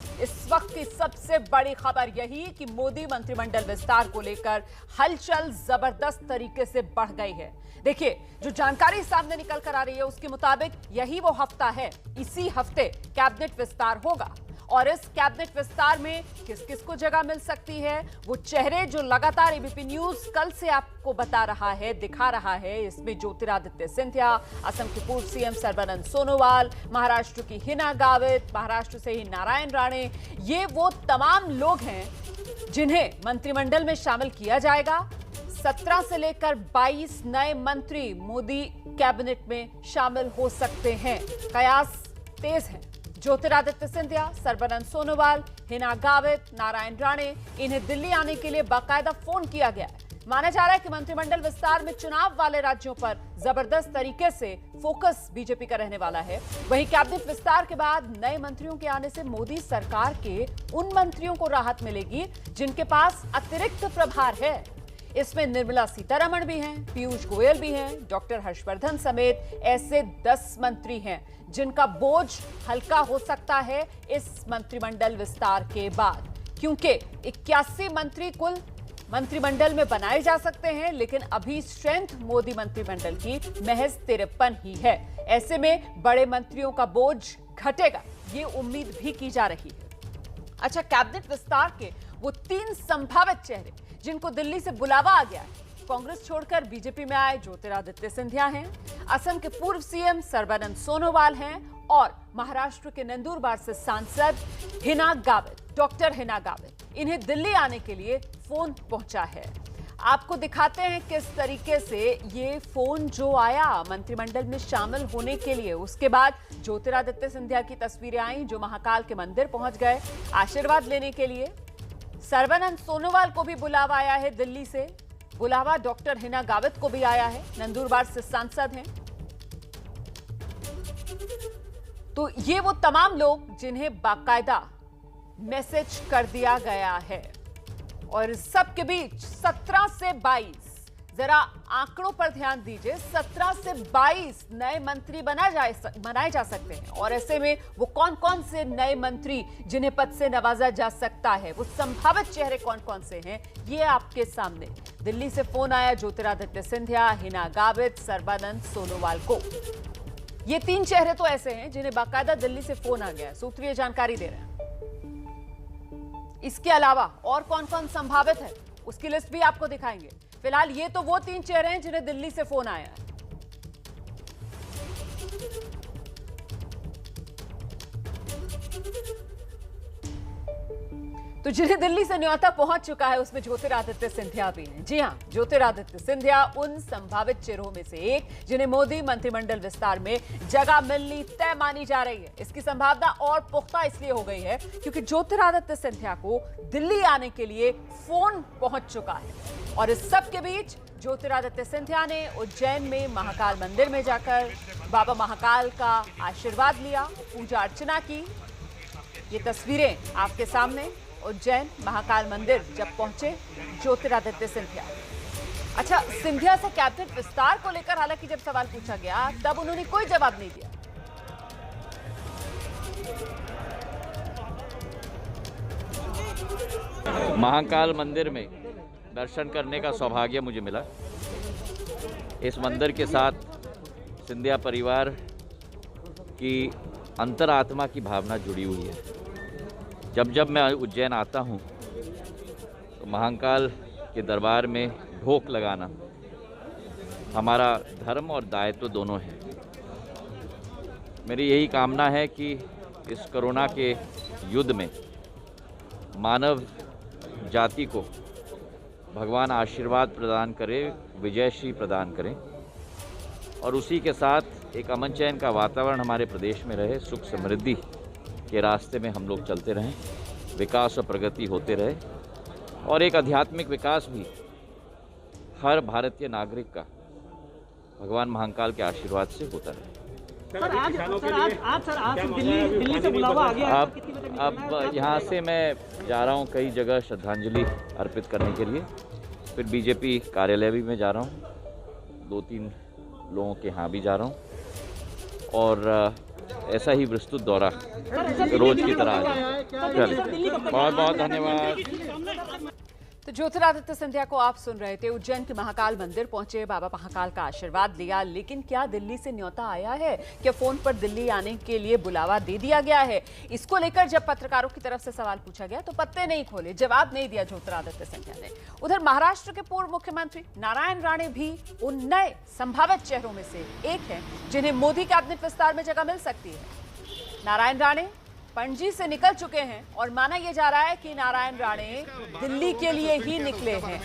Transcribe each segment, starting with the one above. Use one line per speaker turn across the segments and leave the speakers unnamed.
इस वक्त की सबसे बड़ी खबर यही कि मोदी मंत्रिमंडल विस्तार को लेकर हलचल जबरदस्त तरीके से बढ़ गई है। देखिए, जो जानकारी सामने निकल कर आ रही है उसके मुताबिक यही वो हफ्ता है, इसी हफ्ते कैबिनेट विस्तार होगा और इस कैबिनेट विस्तार में किस किस को जगह मिल सकती है, वो चेहरे जो लगातार एबीपी न्यूज कल से आपको बता रहा है, दिखा रहा है। इसमें ज्योतिरादित्य सिंधिया, असम के पूर्व सीएम सर्बानंद सोनोवाल, महाराष्ट्र की हिना गावित, महाराष्ट्र से ही नारायण राणे, ये वो तमाम लोग हैं जिन्हें मंत्रिमंडल में शामिल किया जाएगा। 17 से लेकर 22 नए मंत्री मोदी कैबिनेट में शामिल हो सकते हैं। कयास तेज है। ज्योतिरादित्य सिंधिया, सर्बानंद सोनोवाल, हिना गावित, नारायण राणे, इन्हें दिल्ली आने के लिए बाकायदा फोन किया गया है। माना जा रहा है कि मंत्रिमंडल विस्तार में चुनाव वाले राज्यों पर जबरदस्त तरीके से फोकस बीजेपी का रहने वाला है। वहीं कैबिनेट विस्तार के बाद नए मंत्रियों के आने से मोदी सरकार के उन मंत्रियों को राहत मिलेगी जिनके पास अतिरिक्त प्रभार है। इसमें निर्मला सीतारमण भी हैं, पीयूष गोयल भी हैं, डॉक्टर हर्षवर्धन समेत ऐसे 10 मंत्री हैं जिनका बोझ हल्का हो सकता है इस मंत्रिमंडल विस्तार के बाद, क्योंकि 81 मंत्री कुल मंत्रिमंडल में बनाए जा सकते हैं, लेकिन अभी स्ट्रेंथ मोदी मंत्रिमंडल की महज 53 ही है। ऐसे में बड़े मंत्रियों का बोझ घटेगा, ये उम्मीद भी की जा रही है। अच्छा, कैबिनेट विस्तार के वो 3 संभावित चेहरे जिनको दिल्ली से बुलावा आ गया है, कांग्रेस छोड़कर बीजेपी में आए ज्योतिरादित्य सिंधिया हैं, असम के पूर्व सीएम सर्बानंद सोनोवाल हैं और महाराष्ट्र के नंदुरबार से सांसद हिना गावित, डॉक्टर हिना गावित। इन्हें दिल्ली आने के लिए फोन पहुंचा है। आपको दिखाते हैं किस तरीके से ये फोन जो आया मंत्रिमंडल में शामिल होने के लिए। उसके बाद ज्योतिरादित्य सिंधिया की तस्वीरें आई जो महाकाल के मंदिर पहुंच गए आशीर्वाद लेने के लिए। सर्बानंद सोनोवाल को भी बुलावा आया है दिल्ली से, बुलावा डॉक्टर हिना गावित को भी आया है, नंदुरबार से सांसद हैं। तो ये वो तमाम लोग जिन्हें बाकायदा मैसेज कर दिया गया है। और सबके बीच 17 से 22, जरा आंकड़ों पर ध्यान दीजिए, 17 से 22 नए मंत्री बनाए जा सकते हैं। और ऐसे में वो कौन कौन से नए मंत्री जिन्हें पद से नवाजा जा सकता है, वो संभावित चेहरे कौन कौन से हैं, ये आपके सामने। दिल्ली से फोन आया ज्योतिरादित्य सिंधिया, हिना गावित, सर्बानंद सोनोवाल को। ये 3 चेहरे तो ऐसे हैं जिन्हें बाकायदा दिल्ली से फोन आ गया है, सूत्रीय जानकारी दे रहे हैं। इसके अलावा और कौन कौन संभावित है उसकी लिस्ट भी आपको दिखाएंगे। फिलहाल ये तो वो 3 चेहरे हैं जिन्हें दिल्ली से फोन आया है। तो जिन्हें दिल्ली से न्योता पहुंच चुका है उसमें ज्योतिरादित्य सिंधिया भी हैं। जी हां, ज्योतिरादित्य सिंधिया उन संभावित चेहरों में से एक जिन्हें मोदी मंत्रिमंडल विस्तार में जगह मिलनी तय मानी जा रही है। इसकी संभावना और पुख्ता इसलिए हो गई है क्योंकि ज्योतिरादित्य सिंधिया को दिल्ली आने के लिए फोन पहुंच चुका है। और इस सब के बीच ज्योतिरादित्य सिंधिया ने उज्जैन में महाकाल मंदिर में जाकर बाबा महाकाल का आशीर्वाद लिया, पूजा अर्चना की। ये तस्वीरें आपके सामने, उज्जैन महाकाल मंदिर जब पहुंचे ज्योतिरादित्य सिंधिया। अच्छा, सिंधिया से कैबिनेट विस्तार को लेकर हालांकि जब सवाल पूछा गया तब उन्होंने कोई जवाब नहीं दिया।
महाकाल मंदिर में दर्शन करने का सौभाग्य मुझे मिला। इस मंदिर के साथ सिंधिया परिवार की अंतरात्मा की भावना जुड़ी हुई है। जब जब मैं उज्जैन आता हूँ तो महाकाल के दरबार में ढोक लगाना हमारा धर्म और दायित्व दोनों है। मेरी यही कामना है कि इस कोरोना के युद्ध में मानव जाति को भगवान आशीर्वाद प्रदान करे, विजयश्री प्रदान करें और उसी के साथ एक अमन चैन का वातावरण हमारे प्रदेश में रहे, सुख समृद्धि के रास्ते में हम लोग चलते रहें, विकास और प्रगति होते रहे और एक आध्यात्मिक विकास भी हर भारतीय नागरिक का भगवान महाकाल के आशीर्वाद से होता रहे।
आज दिल्ली से बुलावा आ गया।
अब यहाँ से मैं जा रहा हूँ कई जगह श्रद्धांजलि अर्पित करने के लिए, फिर बीजेपी कार्यालय भी मैं जा रहा हूँ, 2-3 लोगों के यहाँ भी जा रहा हूँ और ऐसा ही विस्तृत दौरा रोज की तरह आज। चलिए, बहुत बहुत धन्यवाद।
तो ज्योतिरादित्य सिंधिया को आप सुन रहे थे। उज्जैन के महाकाल मंदिर पहुंचे, बाबा महाकाल का आशीर्वाद लिया, लेकिन क्या दिल्ली से न्योता आया है? क्या फोन पर दिल्ली आने के लिए बुलावा दे दिया गया है? इसको लेकर जब पत्रकारों की तरफ से सवाल पूछा गया तो पत्ते नहीं खोले, जवाब नहीं दिया ज्योतिरादित्य सिंधिया ने। उधर महाराष्ट्र के पूर्व मुख्यमंत्री नारायण राणे भी उन नए संभावित चेहरों में से एक हैं जिन्हें मोदी कैबिनेट विस्तार में जगह मिल सकती है। नारायण राणे पणजी से निकल चुके हैं और माना यह जा रहा है कि नारायण राणे दिल्ली के लिए ही निकले हैं।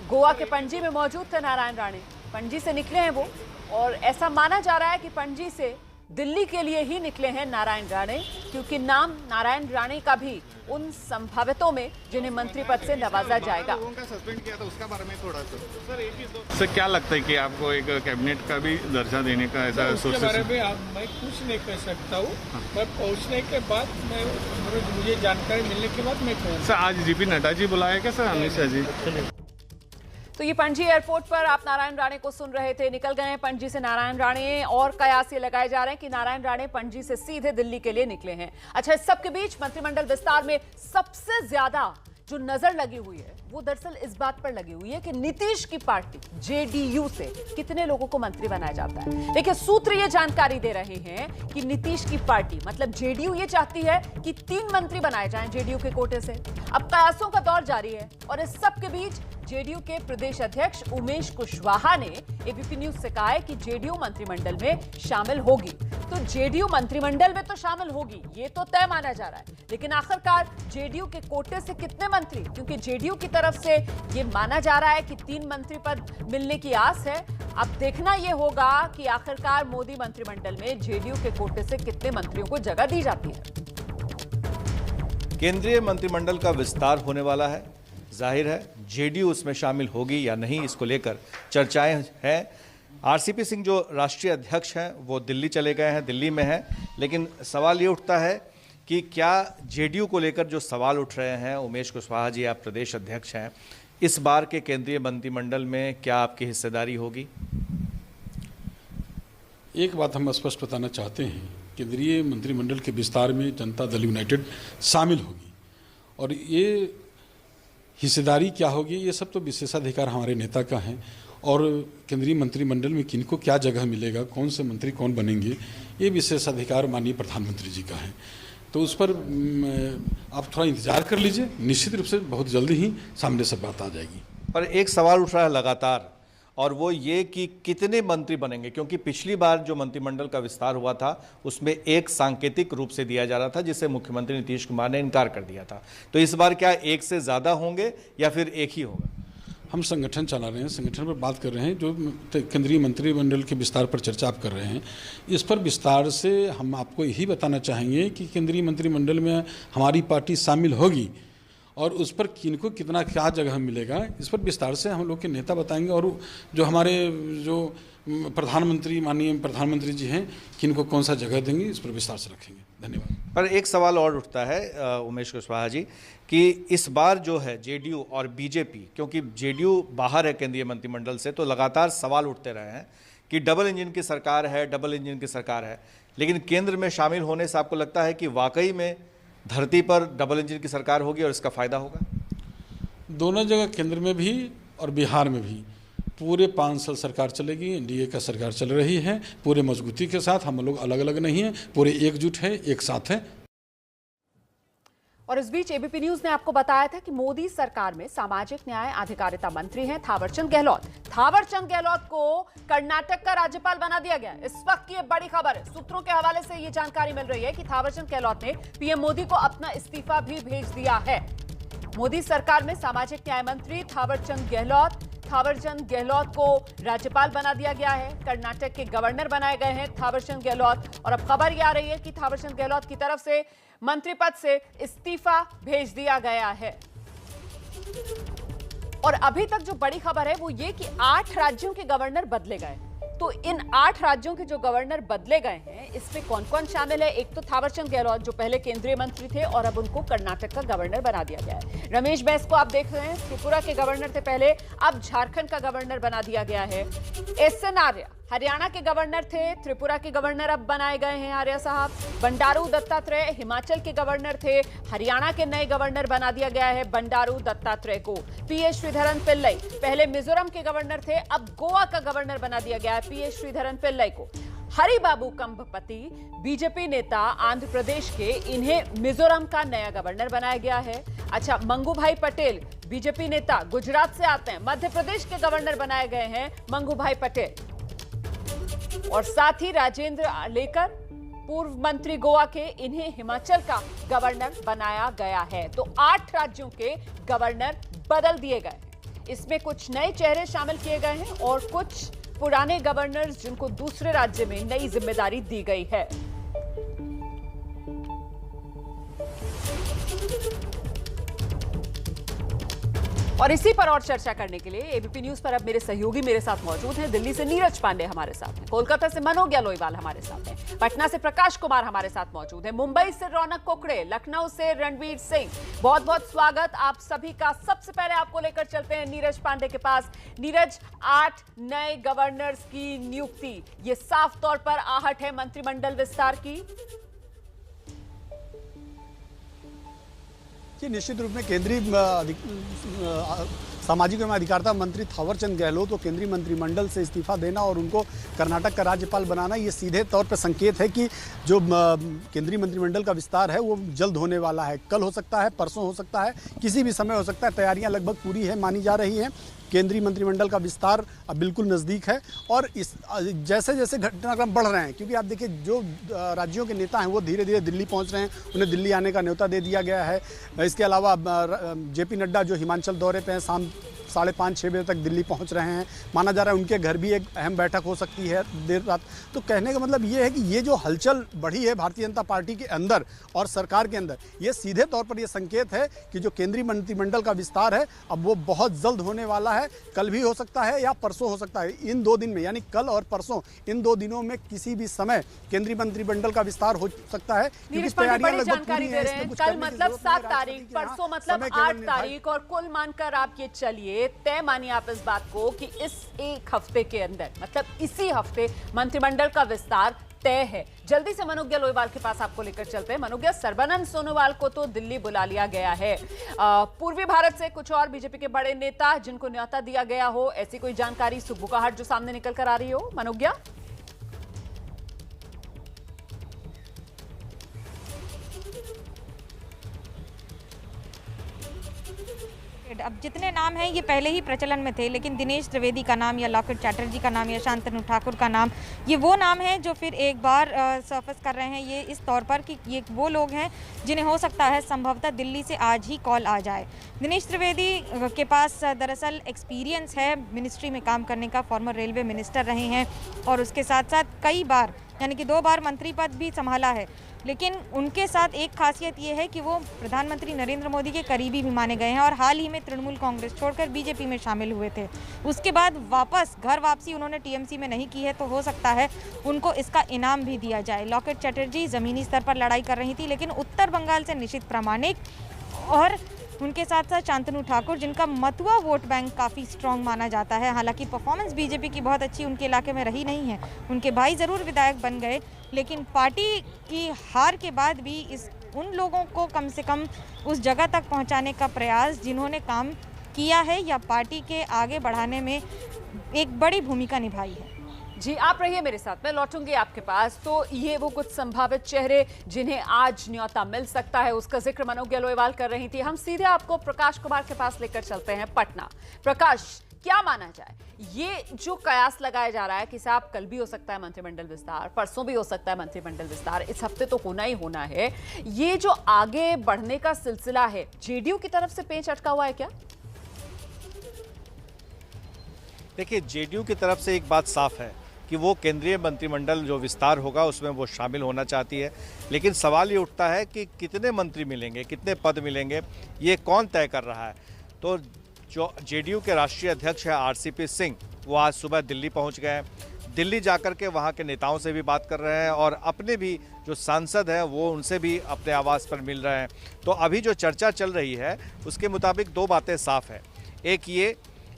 गोवा के पणजी में मौजूद थे नारायण राणे, पणजी से निकले हैं वो, और ऐसा माना जा रहा है कि पणजी से दिल्ली के लिए ही निकले हैं नारायण राणे, क्योंकि नाम नारायण राणे का भी उन संभावितों में जिन्हें मंत्री पद से नवाजा जाएगा।
सस्पेंड किया था उसका बारे में थोड़ा सर क्या लगता है कि आपको एक कैबिनेट का भी दर्जा देने का ऐसा
उसके बारे में मैं कुछ नहीं कह सकता हूँ। मैं पहुँचने के बाद मुझे जानकारी मिलने के बाद मैं कहूँगा।
सर आज जेपी नड्डा जी बुलाया क्या सर अमित शाह जी?
तो ये पणजी एयरपोर्ट पर आप नारायण राणे को सुन रहे थे, निकल गए हैं पणजी से नारायण राणे, और कयास ये लगाए जा रहे हैं कि नारायण राणे पणजी से सीधे दिल्ली के लिए निकले हैं। अच्छा, इस सब के बीच मंत्रिमंडल विस्तार में सबसे ज्यादा जो नजर लगी हुई है वो दरअसल इस बात पर लगी हुई है कि नीतीश की पार्टी जेडीयू से कितने लोगों को मंत्री बनाया जाता है। देखिए, सूत्र ये जानकारी दे रहे हैं कि नीतीश की पार्टी मतलब जेडीयू ये चाहती है कि 3 मंत्री बनाए जाएं जेडीयू के कोटे से। अब कयासों का दौर जारी है और इस सब के बीच जेडीयू के प्रदेश अध्यक्ष उमेश कुशवाहा ने एबीपी न्यूज से कहा है कि जेडीयू मंत्रिमंडल में शामिल होगी। तो जेडीयू मंत्रिमंडल में तो शामिल होगी, ये तो तय माना जा रहा है, लेकिन आखिरकार जेडीयू के कोटे से कितने मंत्री, क्योंकि जेडीयू की तरफ से ये माना जा रहा है कि 3 मंत्री पद मिलने की आस है। अब देखना यह होगा कि आखिरकार मोदी मंत्रिमंडल में जेडीयू के कोटे से कितने मंत्रियों को जगह दी जाती है।
केंद्रीय मंत्रिमंडल का विस्तार होने वाला है, जाहिर है जेडीयू उसमें शामिल होगी या नहीं, इसको लेकर चर्चाएं हैं। आरसीपी सिंह जो राष्ट्रीय अध्यक्ष हैं वो दिल्ली चले गए हैं, दिल्ली में हैं, लेकिन सवाल ये उठता है कि क्या जेडीयू को लेकर जो सवाल उठ रहे हैं, उमेश कुशवाहा जी आप प्रदेश अध्यक्ष हैं, इस बार के केंद्रीय मंत्रिमंडल में क्या आपकी हिस्सेदारी होगी?
एक बात हम स्पष्ट बताना चाहते हैं, केंद्रीय मंत्रिमंडल के विस्तार में जनता दल यूनाइटेड शामिल होगी, और ये हिस्सेदारी क्या होगी ये सब तो विशेषाधिकार हमारे नेता का है, और केंद्रीय मंत्रिमंडल में किनको क्या जगह मिलेगा, कौन से मंत्री कौन बनेंगे, ये विशेषाधिकार माननीय प्रधानमंत्री जी का है। तो उस पर आप थोड़ा इंतजार कर लीजिए, निश्चित रूप से बहुत जल्दी ही सामने से बात आ जाएगी।
पर एक सवाल उठ रहा है लगातार, और वो ये कि कितने मंत्री बनेंगे, क्योंकि पिछली बार जो मंत्रिमंडल का विस्तार हुआ था उसमें एक सांकेतिक रूप से दिया जा रहा था जिसे मुख्यमंत्री नीतीश कुमार ने इनकार कर दिया था। तो इस बार क्या एक से ज़्यादा होंगे या फिर एक ही होगा?
हम संगठन चला रहे हैं, संगठन पर बात कर रहे हैं। जो केंद्रीय मंत्रिमंडल के विस्तार पर चर्चा आप कर रहे हैं, इस पर विस्तार से हम आपको यही बताना चाहेंगे कि केंद्रीय मंत्रिमंडल में हमारी पार्टी शामिल होगी, और उस पर किनको कितना क्या जगह मिलेगा इस पर विस्तार से हम लोग के नेता बताएंगे, और जो हमारे जो प्रधानमंत्री माननीय प्रधानमंत्री जी हैं किनको कौन सा जगह देंगे इस पर विस्तार से रखेंगे। धन्यवाद।
पर एक सवाल और उठता है उमेश कुशवाहा जी कि इस बार जो है जेडीयू और बीजेपी, क्योंकि जेडीयू बाहर है केंद्रीय मंत्रिमंडल से, तो लगातार सवाल उठते रहे हैं कि डबल इंजन की सरकार है, डबल इंजन की सरकार है, लेकिन केंद्र में शामिल होने से आपको लगता है कि वाकई में धरती पर डबल इंजन की सरकार होगी और इसका फायदा होगा?
दोनों जगह केंद्र में भी और बिहार में भी पूरे 5 साल सरकार चलेगी, एनडीए का सरकार चल रही है पूरे मजबूती के साथ। हम लोग अलग अलग नहीं हैं, पूरे एकजुट है, एक साथ हैं।
और इस बीच एबीपी न्यूज ने आपको बताया था कि मोदी सरकार में सामाजिक न्याय अधिकारिता मंत्री हैं थावरचंद गहलोत। थावरचंद गहलोत को कर्नाटक का राज्यपाल बना दिया गया। इस वक्त की ये बड़ी खबर है, सूत्रों के हवाले से ये जानकारी मिल रही है कि थावरचंद गहलोत ने पीएम मोदी को अपना इस्तीफा भी भेज दिया है। मोदी सरकार में सामाजिक न्याय मंत्री थावरचंद गहलोत को राज्यपाल बना दिया गया है। कर्नाटक के गवर्नर बनाए गए हैं थावरचंद गहलोत, और अब खबर यह आ रही है कि थावरचंद गहलोत की तरफ से मंत्री पद से इस्तीफा भेज दिया गया है। और अभी तक जो बड़ी खबर है वो ये कि 8 राज्यों के गवर्नर बदले गए। तो इन 8 राज्यों के जो गवर्नर बदले गए हैं इसमें कौन कौन शामिल है? एक तो थावरचंद गहलोत जो पहले केंद्रीय मंत्री थे और अब उनको कर्नाटक का गवर्नर बना दिया गया है। रमेश बैस को आप देख रहे हैं, त्रिपुरा के गवर्नर थे पहले, अब झारखंड का गवर्नर बना दिया गया है। एसएन आर्या हरियाणा के गवर्नर थे, त्रिपुरा के गवर्नर अब बनाए गए हैं आर्य साहब। बंडारू दत्तात्रेय हिमाचल के गवर्नर थे, हरियाणा के नए गवर्नर बना दिया गया है बंडारू दत्तात्रेय को। पीएस श्रीधरन पिल्लई पहले मिजोरम के गवर्नर थे, अब गोवा का गवर्नर बना दिया गया है पीएस श्रीधरन पिल्लई को। हरिबाबू कंभपति बीजेपी नेता आंध्र प्रदेश के, इन्हें मिजोरम का नया गवर्नर बनाया गया है। अच्छा, मंगूभाई पटेल बीजेपी नेता गुजरात से आते हैं, मध्य प्रदेश के गवर्नर बनाए गए हैं मंगूभाई पटेल। और साथ ही राजेंद्र लेकर पूर्व मंत्री गोवा के, इन्हें हिमाचल का गवर्नर बनाया गया है। तो 8 राज्यों के गवर्नर बदल दिए गए। इसमें कुछ नए चेहरे शामिल किए गए हैं और कुछ पुराने गवर्नर्स जिनको दूसरे राज्य में नई जिम्मेदारी दी गई है। और इसी पर और चर्चा करने के लिए एबीपी न्यूज पर अब मेरे सहयोगी मेरे साथ मौजूद हैं। दिल्ली से नीरज पांडे हमारे साथ हैं, कोलकाता से मनोज्ञा लोईवाल हमारे साथ हैं, पटना से प्रकाश कुमार हमारे साथ मौजूद है, मुंबई से रौनक कुकड़े, लखनऊ से रणवीर सिंह। बहुत बहुत स्वागत आप सभी का। सबसे पहले आपको लेकर चलते हैं नीरज पांडे के पास। नीरज, 8 नए गवर्नर्स की नियुक्ति, ये साफ तौर पर आहट है मंत्रिमंडल विस्तार की।
कि निश्चित रूप में केंद्रीय सामाजिक एवं अधिकारिता मंत्री थावरचंद गहलोत को केंद्रीय मंत्रिमंडल से इस्तीफा देना और उनको कर्नाटक का राज्यपाल बनाना, ये सीधे तौर पर संकेत है कि जो केंद्रीय मंत्रिमंडल का विस्तार है वो जल्द होने वाला है। कल हो सकता है, परसों हो सकता है, किसी भी समय हो सकता है। तैयारियां लगभग पूरी है मानी जा रही हैं। केंद्रीय मंत्रिमंडल का विस्तार अब बिल्कुल नज़दीक है और इस जैसे जैसे घटनाक्रम बढ़ रहे हैं, क्योंकि आप देखिए जो राज्यों के नेता हैं वो धीरे धीरे दिल्ली पहुंच रहे हैं, उन्हें दिल्ली आने का न्योता दे दिया गया है। इसके अलावा जेपी नड्डा जो हिमाचल दौरे पे हैं, शाम 5:30-6 बजे तक दिल्ली पहुंच रहे हैं। माना जा रहा है उनके घर भी एक अहम बैठक हो सकती है देर रात। तो कहने का मतलब ये है कि ये जो हलचल बढ़ी है भारतीय जनता पार्टी के अंदर और सरकार के अंदर, ये सीधे तौर पर ये संकेत है कि जो केंद्रीय मंत्रिमंडल का विस्तार है अब वो बहुत जल्द होने वाला है। कल भी हो सकता है या परसों हो सकता है। इन 2 दिन में, यानी कल और परसों, इन 2 दिनों में किसी भी समय केंद्रीय मंत्रिमंडल का विस्तार हो सकता है।
बड़ी जानकारी दे रहे हैं। कल मतलब 7 तारीख, परसों मतलब 8 तारीख, और कुल मानकर आप ये चलिए, तय मानिए आप इस बात को कि इस एक हफ्ते के अंदर, मतलब इसी हफ्ते मंत्रिमंडल का विस्तार तय है। जल्दी से मनोज्ञा लोईवाल के पास आपको लेकर चलते हैं। मनोज्ञा, सर्बानंद सोनोवाल को तो दिल्ली बुला लिया गया है। पूर्वी भारत से कुछ और बीजेपी के बड़े नेता जिनको न्योता दिया गया हो, ऐसी कोई जानकारी सुबुकाहट जो सामने निकल कर आ रही हो मनोज्ञा?
अब जितने नाम हैं ये पहले ही प्रचलन में थे, लेकिन दिनेश त्रिवेदी का नाम या लॉकेट चैटर्जी का नाम या शांतनु ठाकुर का नाम, ये वो नाम है जो फिर एक बार सरफेस कर रहे हैं। ये इस तौर पर कि ये वो लोग हैं जिन्हें हो सकता है संभवतः दिल्ली से आज ही कॉल आ जाए। दिनेश त्रिवेदी के पास दरअसल एक्सपीरियंस है मिनिस्ट्री में काम करने का, फॉर्मर रेलवे मिनिस्टर रहे हैं और उसके साथ साथ कई बार, यानी कि 2 बार मंत्री पद भी संभाला है। लेकिन उनके साथ एक खासियत ये है कि वो प्रधानमंत्री नरेंद्र मोदी के करीबी भी माने गए हैं और हाल ही में तृणमूल कांग्रेस छोड़कर बीजेपी में शामिल हुए थे। उसके बाद घर वापसी उन्होंने टीएमसी में नहीं की है, तो हो सकता है उनको इसका इनाम भी दिया जाए। लॉकेट चैटर्जी ज़मीनी स्तर पर लड़ाई कर रही थी, लेकिन उत्तर बंगाल से निशित प्रामाणिक और उनके साथ साथ शांतनु ठाकुर, जिनका मथुआ वोट बैंक काफ़ी स्ट्रांग माना जाता है। हालांकि परफॉर्मेंस बीजेपी की बहुत अच्छी उनके इलाके में रही नहीं है। उनके भाई ज़रूर विधायक बन गए, लेकिन पार्टी की हार के बाद भी उन लोगों को कम से कम उस जगह तक पहुंचाने का प्रयास जिन्होंने काम किया है या पार्टी के आगे बढ़ाने में एक बड़ी भूमिका निभाई है।
जी, आप रहिए मेरे साथ, मैं लौटूंगी आपके पास। तो ये वो कुछ संभावित चेहरे जिन्हें आज न्योता मिल सकता है, उसका जिक्र मनोज्ञा लोईवाल कर रही थी। हम सीधे आपको प्रकाश कुमार के पास लेकर चलते हैं पटना। प्रकाश, क्या माना जाए, ये जो कयास लगाया जा रहा है कि साहब कल भी हो सकता है मंत्रिमंडल विस्तार, परसों भी हो सकता है मंत्रिमंडल विस्तार, इस हफ्ते तो होना ही होना है, ये जो आगे बढ़ने का सिलसिला है, जेडीयू की तरफ से पेंच अटका हुआ है क्या?
देखिए, जेडीयू की तरफ से एक बात साफ है कि वो केंद्रीय मंत्रिमंडल जो विस्तार होगा उसमें वो शामिल होना चाहती है, लेकिन सवाल ये उठता है कि कितने मंत्री मिलेंगे, कितने पद मिलेंगे, ये कौन तय कर रहा है। तो जो जेडीयू के राष्ट्रीय अध्यक्ष हैं आरसीपी सिंह, वो आज सुबह दिल्ली पहुंच गए हैं। दिल्ली जाकर के वहाँ के नेताओं से भी बात कर रहे हैं और अपने भी जो सांसद हैं वो उनसे भी अपने आवास पर मिल रहे हैं। तो अभी जो चर्चा चल रही है उसके मुताबिक 2 बातें साफ है। एक ये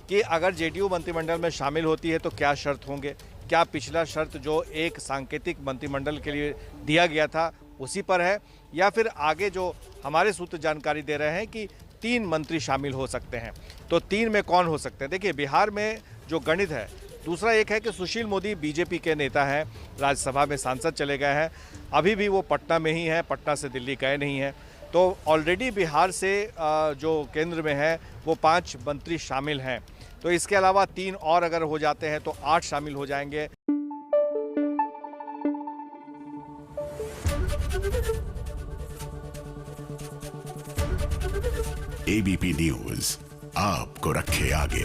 कि अगर जेडीयू मंत्रिमंडल में शामिल होती है तो क्या शर्त होंगे, क्या पिछला शर्त जो एक सांकेतिक मंत्रिमंडल के लिए दिया गया था उसी पर है, या फिर आगे जो हमारे सूत्र जानकारी दे रहे हैं कि 3 मंत्री शामिल हो सकते हैं। तो 3 में कौन हो सकते हैं? देखिए, बिहार में जो गणित है, दूसरा एक है कि सुशील मोदी बीजेपी के नेता हैं, राज्यसभा में सांसद चले गए हैं, अभी भी वो पटना में ही हैं, पटना से दिल्ली गए नहीं हैं। तो ऑलरेडी बिहार से जो केंद्र में है वो 5 मंत्री शामिल हैं। तो इसके अलावा 3 और अगर हो जाते हैं तो 8 शामिल हो जाएंगे।
एबीपी न्यूज आपको रखे आगे।